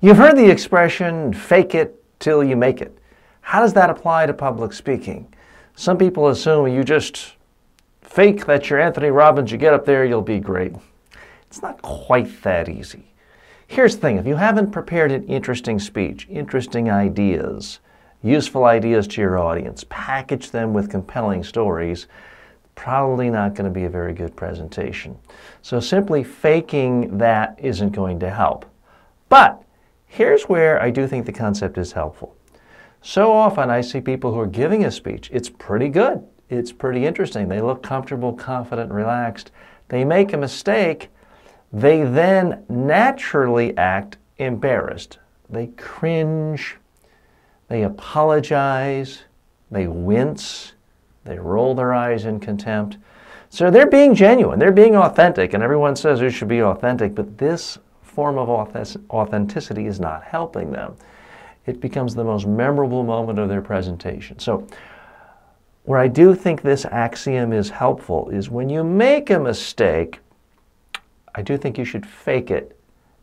You've heard the expression, fake it till you make it. How does that apply to public speaking? Some people assume you just fake that you're Anthony Robbins, you get up there, you'll be great. It's not quite that easy. Here's the thing, if you haven't prepared an interesting speech, interesting ideas, useful ideas to your audience, package them with compelling stories, probably not going to be a very good presentation. So simply faking that isn't going to help. But here's where I do think the concept is helpful. So often I see people who are giving a speech. It's pretty good. It's pretty interesting. They look comfortable, confident, relaxed. They make a mistake. They then naturally act embarrassed. They cringe. They apologize. They wince. They roll their eyes in contempt. So they're being genuine. They're being authentic. And everyone says you should be authentic. But this form of authenticity is not helping them. It becomes the most memorable moment of their presentation. So where I do think this axiom is helpful is when you make a mistake, I do think you should fake it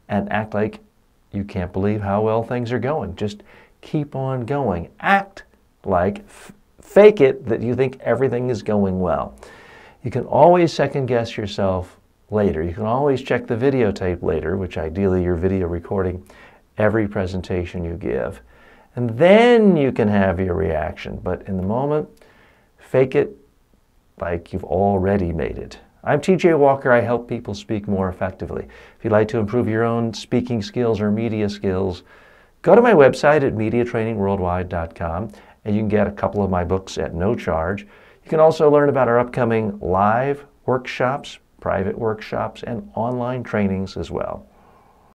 and act like you can't believe how well things are going. Just keep on going. Act like, fake it that you think everything is going well. You can always second guess yourself later. You can always check the videotape later, which ideally you're video recording every presentation you give. And then you can have your reaction. But in the moment, fake it like you've already made it. I'm TJ Walker. I help people speak more effectively. If you'd like to improve your own speaking skills or media skills, go to my website at mediatrainingworldwide.com and you can get a couple of my books at no charge. You can also learn about our upcoming live workshops, private workshops, and online trainings as well.